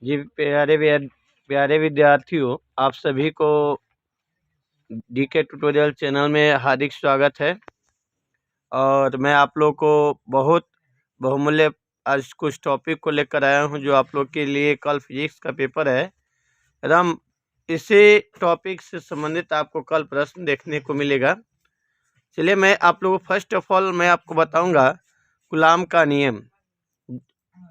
जी प्यारे विद्यार्थियों, आप सभी को डीके ट्यूटोरियल चैनल में हार्दिक स्वागत है। और मैं आप लोग को बहुत बहुमूल्य आज कुछ टॉपिक को लेकर आया हूं, जो आप लोग के लिए कल फिजिक्स का पेपर है। हम इसी टॉपिक से संबंधित आपको कल प्रश्न देखने को मिलेगा। चलिए, मैं आप लोगों को फर्स्ट ऑफ ऑल मैं आपको बताऊंगा कूलाम का नियम।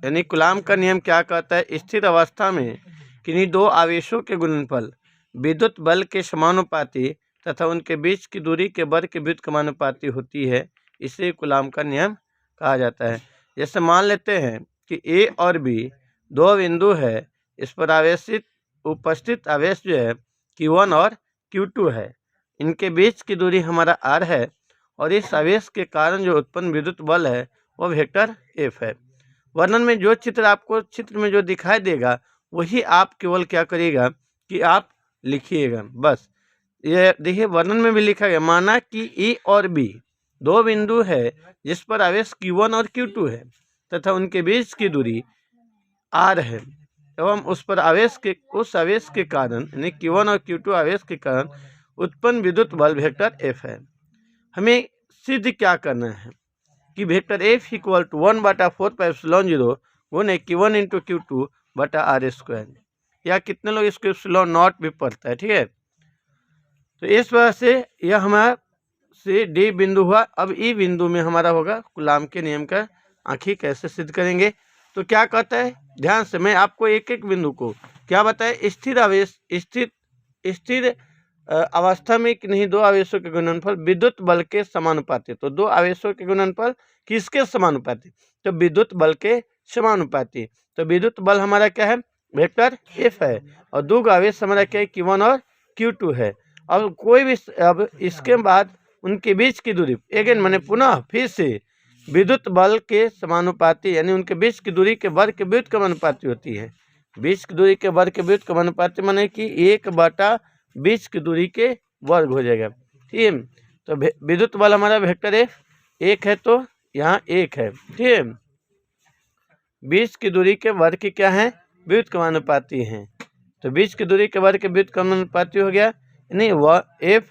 यानी कूलाम का नियम क्या कहता है? स्थिर अवस्था में किन्हीं दो आवेशों के गुणनफल विद्युत बल के समानुपाती तथा उनके बीच की दूरी के वर्ग के व्युत्क्रमानुपाती होती है। इसे कूलाम का नियम कहा जाता है। जैसे मान लेते हैं कि ए और बी दो बिंदु है, इस पर आवेशित उपस्थित आवेश जो है Q1 और Q2 है। इनके बीच की दूरी हमारा r है और इस आवेश के कारण जो उत्पन्न विद्युत बल है वो वेक्टर F है। वर्णन में जो चित्र में जो दिखाई देगा वही आप केवल क्या करिएगा कि आप लिखिएगा। बस ये देखिए, वर्णन में भी लिखा गया, माना कि ए और बी दो बिंदु है जिस पर आवेश Q1 और Q2 है तथा उनके बीच की दूरी r है एवं उस आवेश के कारण यानी Q1 और Q2 आवेश के कारण उत्पन्न विद्युत बल वेक्टर F है। हमें सिद्ध क्या करना है कि वेक्टर F इक्वल टू 1/4πε0 गुने Q1 इंटू Q2 बटा r²। या कितने लोग इसको एप्सिलॉन नॉट भी पढ़ता है, ठीक है। तो इस वजह से यह हमारा से डी बिंदु हुआ। अब ई बिंदु में हमारा होगा कूलाम के नियम का आखिर कैसे सिद्ध करेंगे। तो क्या कहता है, ध्यान से मैं आपको एक एक बिंदु को क्या बताए। स्थिर अवस्था में किन्हीं दो आवेशों के गुणनफल विद्युत बल के समानुपाती। तो दो आवेशों के गुणनफल किसके समानुपाती? तो विद्युत बल के समानुपाती। तो विद्युत बल हमारा क्या है? वेक्टर F है। और दो आवेश हमारा क्या है? Q1 और Q2 है। अब इसके बाद उनके बीच की दूरी अगेन मैंने पुनः फिर से विद्युत बल के समानुपाती यानी उनके बीच की दूरी के वर्ग के व्युत्क्रमानुपाती होती है। बीच की दूरी के वर्ग के व्युत्क्रमानुपाती माने कि 1/, बीच की दूरी के वर्ग हो जाएगा, ठीक है। तो विद्युत बल हमारा वेक्टर F एक है, तो यहाँ एक है, ठीक है। बीच की दूरी के वर्ग की क्या है? व्युत्क्रमानुपाती हैं। तो बीच की दूरी के वर्ग के व्युत्क्रमानुपाती हो गया, यानी F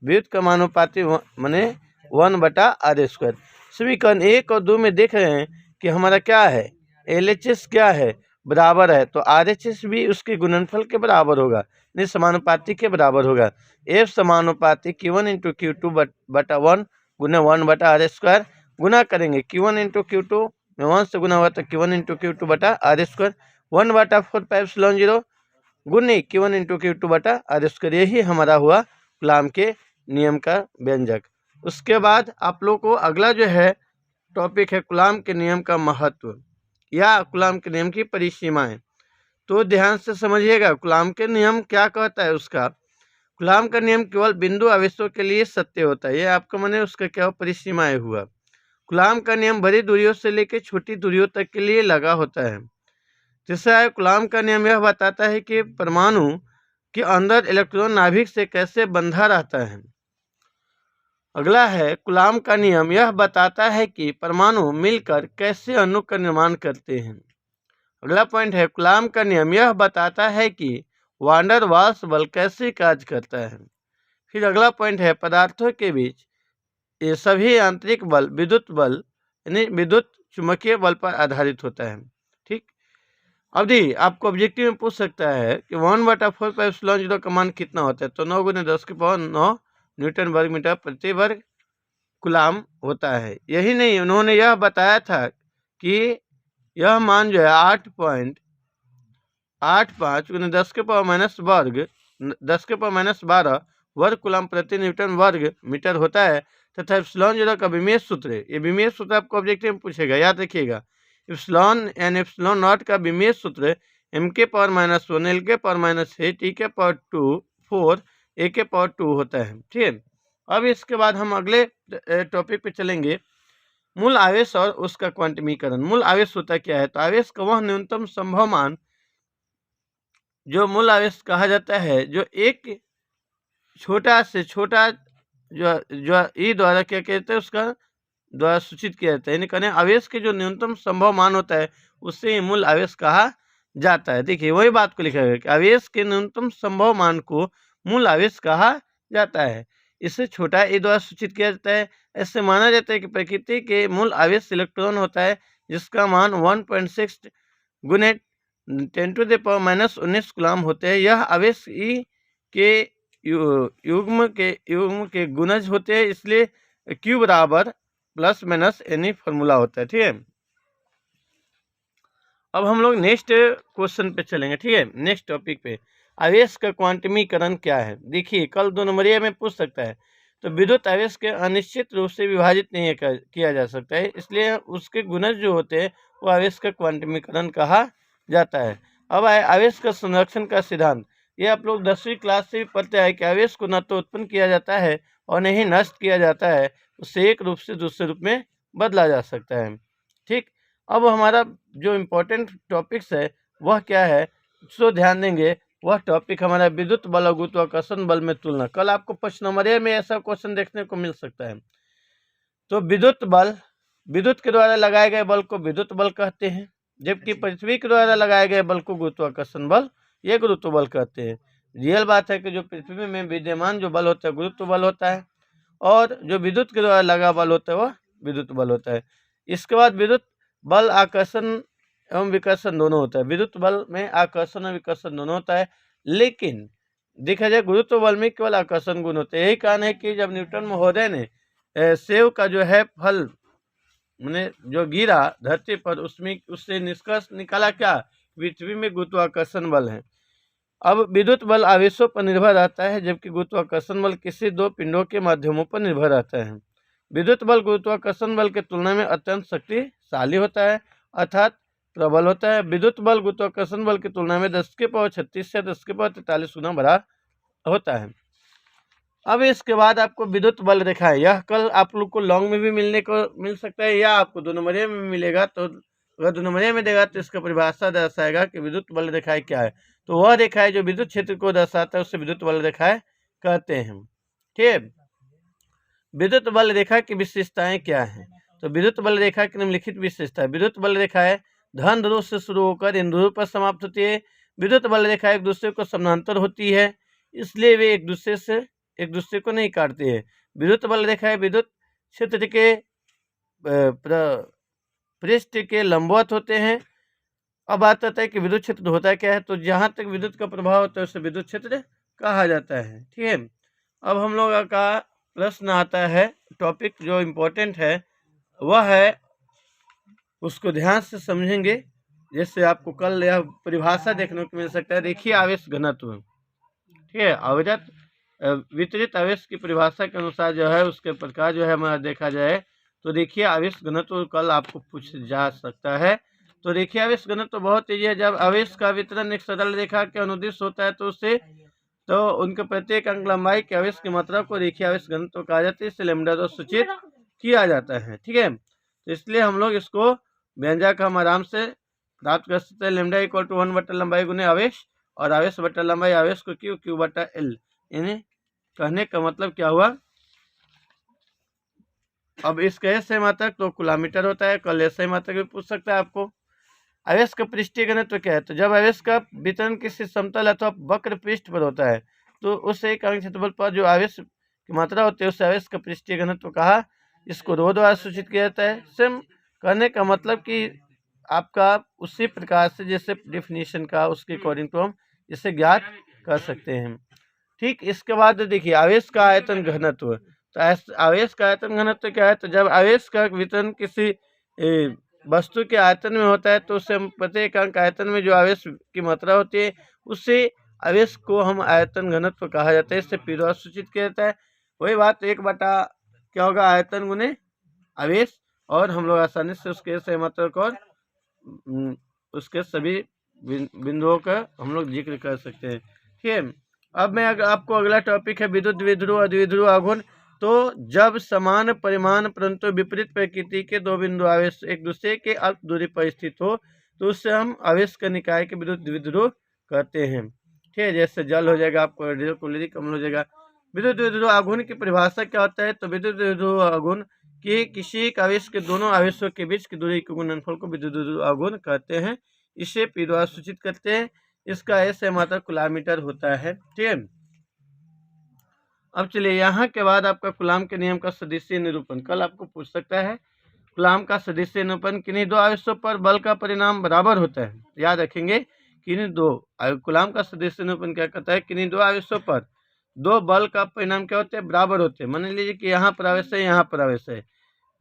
व्युत्क्रमानुपाती माने 1/r²। समीकरण 1 और 2 में देख रहे हैं कि हमारा क्या है? LHS क्या है? बराबर है, तो RHS भी उसके गुणनफल के बराबर होगा, यानी समानुपाती के बराबर होगा। F समानुपाती Q1 इंटू Q2 बटा 1 गुना 1/r²। गुना करेंगे Q1 इंटू Q2 में 1 से गुना हुआ तो Q1 इंटू Q2 बटा r²। 1/4πε0 गुने Q1 इंटू Q2 बटा r²। यही हमारा हुआ कूलाम के नियम का व्यंजक। उसके बाद आप लोग को अगला जो है टॉपिक है कूलाम के नियम का महत्व या कूलाम के नियम की परिसीमाएं। तो ध्यान से समझिएगा, कूलाम के नियम क्या कहता है उसका। कूलाम का नियम केवल बिंदु आवेशों के लिए सत्य होता है। ये आपका माने उसका क्या परिसीमाएं हुआ। कूलाम का नियम बड़ी दूरियों से लेकर छोटी दूरियों तक के लिए लगा होता है। तीसरा, कूलाम का नियम यह बताता है कि परमाणु के अंदर इलेक्ट्रॉन नाभिक से कैसे बंधा रहता है। अगला है कूलाम का नियम यह बताता है कि परमाणु मिलकर कैसे अणु का निर्माण करते हैं। अगला पॉइंट है कूलाम का नियम यह बताता है कि वांडर वाल्स बल कैसे कार्य करता है। फिर अगला पॉइंट है पदार्थों के बीच ये सभी आंतरिक बल विद्युत बल यानी विद्युत चुंबकीय बल पर आधारित होता है, ठीक। अब दी आपको ऑब्जेक्टिव में पूछ सकता है कि 1/4πε0 का मान कितना होता है। तो 9 × 10⁹ न्यूटन वर्ग मीटर प्रति वर्ग कूलाम होता है। यही नहीं, उन्होंने यह बताया था कि यह मान जो है 8.85 × 10⁻⁻12 वर्ग कूलाम प्रति न्यूटन वर्ग मीटर होता है। तथा एप्सिलॉन 0 का विमेय सूत्र, ये विमेय सूत्र आपको ऑब्जेक्टिव में पूछेगा, याद रखिएगा। एप्सिलॉन नॉट का विमेय सूत्र m⁻⁻1 l⁻⁻3 t⁻2 4 a⁻2 होता है, ठीक है। अब इसके बाद हम अगले टॉपिक पे चलेंगे, मूल आवेश और उसका क्वांटमीकरण। मूल आवेश होता क्या है? तो आवेश का वह न्यूनतम संभव मान जो मूल आवेश कहा जाता है, जो एक छोटा से छोटा जो ई द्वारा क्या कहते हैं उसका द्वारा सूचित किया जाता है। यानी कहने आवेश के जो न्यूनतम संभव मान होता है उससे मूल आवेश कहा जाता है। देखिए वही बात को लिखा गया कि आवेश के न्यूनतम संभव मान को मूल आवेश कहा जाता है। इसे छोटा ए द्वारा सूचित किया जाता है। ऐसे माना जाता है कि प्रकृति के मूल आवेश इलेक्ट्रॉन होता है, जिसका मान 1.6 गुने 10⁻⁻19 कूलम होते हैं। यह आवेश ई के युग्म के गुणज होते हैं, इसलिए Q बराबर प्लस माइनस एनी फॉर्मूला होता है। ठीक है, अब हम लोग नेक्स्ट क्वेश्चन पे चलेंगे। ठीक है, नेक्स्ट टॉपिक पे, आवेश का क्वांटमीकरण क्या है। देखिए कल 2 नंबरिया में पूछ सकता है। तो विद्युत आवेश के अनिश्चित रूप से विभाजित नहीं किया जा सकता है, इसलिए उसके गुणज जो होते हैं वो आवेश का क्वांटमीकरण कहा जाता है। अब आवेश का संरक्षण का सिद्धांत, ये आप लोग 10वीं क्लास से भी पढ़ते हैं कि आवेश को न तो उत्पन्न किया जाता है और न ही नष्ट किया जाता है, उससे एक रूप से दूसरे रूप में बदला जा सकता है। ठीक, अब हमारा जो इम्पोर्टेंट टॉपिक्स है वह क्या है, सो ध्यान देंगे। वह टॉपिक हमारा विद्युत बल और गुरुत्वाकर्षण बल में तुलना। कल आपको प्रश्न नंबर ए में ऐसा क्वेश्चन देखने को मिल सकता है। तो विद्युत बल, विद्युत के द्वारा लगाए गए बल को विद्युत बल कहते हैं, जबकि पृथ्वी के द्वारा लगाए गए बल को गुरुत्वाकर्षण बल, ये गुरुत्व बल कहते हैं। रियल बात है कि जो पृथ्वी में विद्यमान जो बल होता है गुरुत्व बल होता है, और जो विद्युत के द्वारा लगा बल होता है वह विद्युत बल होता है। इसके बाद विद्युत बल आकर्षण एवं विकर्षण दोनों होता है। विद्युत बल में आकर्षण और विकर्षण दोनों होता है, लेकिन देखा जाए गुरुत्व बल में केवल आकर्षण गुण होते हैं। यही कारण है कि जब न्यूटन महोदय ने सेब का जो है फल मैंने जो गिरा धरती पर, उसमें उससे निष्कर्ष निकाला क्या, पृथ्वी में गुरुत्वाकर्षण बल है। अब विद्युत बल आवेशों पर निर्भर रहता है, जबकि गुरुत्वाकर्षण बल किसी दो पिंडों के माध्यमों पर निर्भर रहता है। विद्युत बल गुरुत्वाकर्षण बल के तुलना में अत्यंत शक्तिशाली होता है, अर्थात प्रबल होता है। विद्युत बल गुरुत्वाकर्षण बल की तुलना में 10⁻36 से 10⁻43 गुना बड़ा होता है। अब इसके बाद आपको विद्युत बल रेखा है, यह कल आप लोग को लॉन्ग में भी मिलने को मिल सकता है, या आपको 2 नंबरिया में मिलेगा। तो अगर 2 नंबरिया में देगा तो इसका परिभाषा दर्शाएगा कि विद्युत बल रेखाएं क्या है। तो वह रेखा है जो विद्युत क्षेत्र को दर्शाता है, उससे विद्युत बल रेखाएं कहते हैं। ठीक है, विद्युत बल रेखा की विशेषताएं क्या हैं। तो विद्युत बल रेखा की निम्नलिखित विशेषता है। विद्युत बल रेखाएं धन ध्रुव से शुरू होकर इन ध्रुव पर समाप्त होती है। विद्युत बल रेखा एक दूसरे को समानांतर होती है, इसलिए वे एक दूसरे को नहीं काटते हैं। विद्युत बल रेखाएं विद्युत क्षेत्र के पृष्ठ के लंबवत होते हैं। अब बात आता है कि विद्युत क्षेत्र होता क्या है। तो जहाँ तक विद्युत का प्रभाव होता है उसे विद्युत क्षेत्र कहा जाता है। ठीक है, अब हम लोग का प्रश्न आता है, टॉपिक जो इम्पोर्टेंट है वह है, उसको ध्यान से समझेंगे, जैसे आपको कल यह परिभाषा देखने को मिल सकता है। रेखीय आवेश घनत्व, ठीक है, अविरत वितरित आवेश की परिभाषा के अनुसार जो है उसके प्रकार जो है हमारा देखा जाए तो रेखीय आवेश घनत्व कल आपको पूछ जा सकता है। तो रेखीय आवेश घनत्व बहुत तेजी है। जब आवेश का वितरण एक सरल रेखा के अनुदिश होता है तो उनके प्रत्येक अंक लंबाई के आवेश की मात्रा को रेखीय आवेश घनत्व कहा जाता है। इसे लैम्डा द्वारा सूचित किया जाता है। ठीक है, तो इसलिए हम लोग इसको व्यंजक हम आराम से प्राप्त कर सकते हैं। लैम्डा इक्वल टू 1 बटा लंबाई गुने आवेश, और आवेश बटा लंबाई आवेश को क्यू बटा एल। इन्हें कहने का मतलब क्या हुआ, अब इसके एसआई मात्रक तो किलोमीटर होता है, कल एसआई मात्रक भी पूछ सकता है आपको। आवेश का पृष्ठीय घनत्व क्या है। तो जब आवेश का वितरण किसी समतल अथवा वक्र पृष्ठ पर होता है तो उस एक अंक क्षेत्रफल पर जो आवेश की मात्रा होती है उस आवेश का पृष्ठीय घनत्व कहा। इसको रो द्वारा सूचित किया जाता है। सेम कहने का मतलब कि आपका उसी प्रकार से जैसे डिफिनीशन का उसके अकॉर्डिंग टू हम इसे ज्ञात कर सकते हैं। ठीक, इसके बाद देखिए आवेश का आयतन घनत्व। तो आवेश का आयतन घनत्व क्या है। तो जब आवेश का वितरण किसी वस्तु के आयतन में होता है तो उससे हम प्रत्येक अंक आयतन में जो आवेश की मात्रा होती है उससे आवेश को हम आयतन घनत्व कहा जाता है। इससे पी द्वारा सूचित किया जाता है। वही बात 1 बटा क्या होगा आयतन गुने आवेश, और हम लोग आसानी से उसके सही मात्रक और उसके सभी बिंदुओं का हम लोग जिक्र कर सकते हैं। ठीक है, अब मैं आपको अगला टॉपिक है विद्युत द्विध्रुव और द्विध्रुव आघूर्ण। तो जब समान परिमाण परंतु विपरीत प्रकृति के दो बिंदु आवेश एक दूसरे के अल्प दूरी पर स्थित हो तो उससे हम आवेश का निकाय के विद्युत द्विध्रुव कहते हैं। ठीक है, जैसे जल हो जाएगा, आपको रेडियोकुलरी कम हो जाएगा। विद्युत द्विध्रुव आघूर्ण की परिभाषा क्या होता है। तो विद्युत द्विध्रुव आघूर्ण कि किसी एक आवेश के दोनों आवेशों के बीच की दूरी के गुणनफल को विद्युत द्विध्रुव आघूर्ण कहते हैं। इसे पी द्वारा सूचित करते हैं। इसका एस है मात्रा कुलामीटर होता है। ठीक है, अब चलिए यहाँ के बाद आपका कूलाम के नियम का सदिशीय निरूपण कल आपको पूछ सकता है। कूलाम का सदिशीय निरूपण किन्हीं दो आवेशों पर बल का परिणाम बराबर होता है। याद रखेंगे, किन्हीं दो कूलाम का सदिशीय निरूपण क्या कहता है, किन्हीं दो आवेशों पर दो बल का परिणाम क्या होते हैं, बराबर होते हैं। मान लीजिए कि यहाँ पर आवेश है, यहाँ पर आवेश है,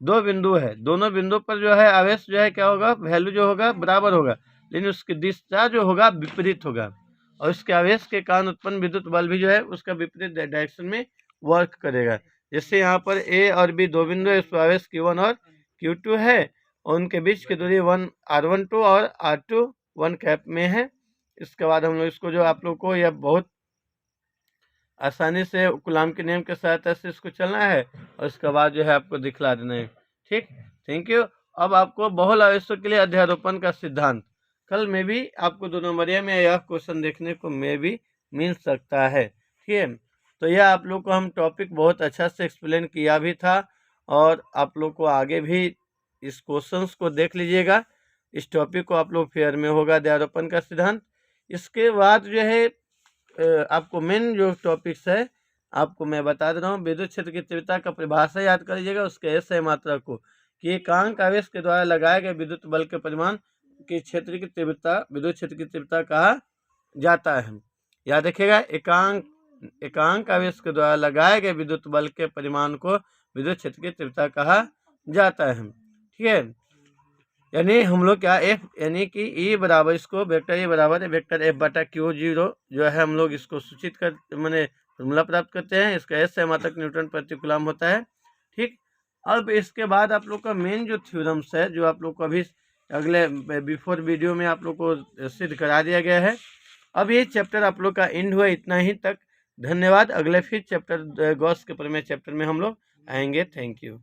दो बिंदु है, दोनों बिंदु पर जो है आवेश जो है क्या होगा, वैल्यू जो होगा बराबर होगा, लेकिन उसकी दिशा जो होगा विपरीत होगा, और उसके आवेश के कारण उत्पन्न विद्युत बल भी जो है उसका विपरीत डायरेक्शन में वर्क करेगा। जैसे यहाँ पर ए और बी दो बिंदु है, उस पर आवेश Q1 और Q2 है, और उनके बीच की दूरी R12 और R2 1 कैप में है। इसके बाद हम लोग इसको जो आप लोग को यह बहुत आसानी से कूलाम के नियम के सहायता से इसको चलना है, और उसके बाद जो है आपको दिखला देना है। ठीक, थैंक यू। अब आपको बहुल आवेशों के लिए अध्यारोपण का सिद्धांत कल में भी आपको 2 नंबरिया में यह क्वेश्चन देखने को में भी मिल सकता है। ठीक है, तो यह आप लोग को हम टॉपिक बहुत अच्छा से एक्सप्लेन किया भी था, और आप लोग को आगे भी इस क्वेश्चंस को देख लीजिएगा। इस टॉपिक को आप लोग फेयर में होगा अध्यारोपण का सिद्धांत। इसके बाद जो है आपको मेन जो टॉपिक्स है आपको मैं बता दे रहा हूँ। विद्युत क्षेत्र की तीव्रता का परिभाषा याद कर लीजिएगा, उसके एस है मात्रा को कि एकांक आवेश के द्वारा लगाए गए विद्युत बल के परिमाण की क्षेत्र की तीव्रता विद्युत क्षेत्र की तीव्रता कहा जाता है। याद रखिएगा, एकांक आवेश के द्वारा लगाए गए विद्युत बल के परिमाण को विद्युत क्षेत्र की तीव्रता कहा जाता है। ठीक है, यानी हम लोग क्या एफ यानी कि ई बराबर इसको वेक्टर ए बराबर है वेक्टर एफ बटा Q0 जो है हम लोग इसको सूचित कर मैंने फॉर्मूला प्राप्त करते हैं। इसका एस है मात्रक न्यूटन प्रति कूलम होता है। ठीक, अब इसके बाद आप लोग का मेन जो थ्योरम्स है जो आप लोग को अभी अगले बिफोर वीडियो में आप लोग को सिद्ध करा दिया गया है। अब ये चैप्टर आप लोग का एंड हुआ इतना ही तक। धन्यवाद। अगले फिर चैप्टर गॉस के प्रमेय चैप्टर में हम लोग आएंगे। Thank you.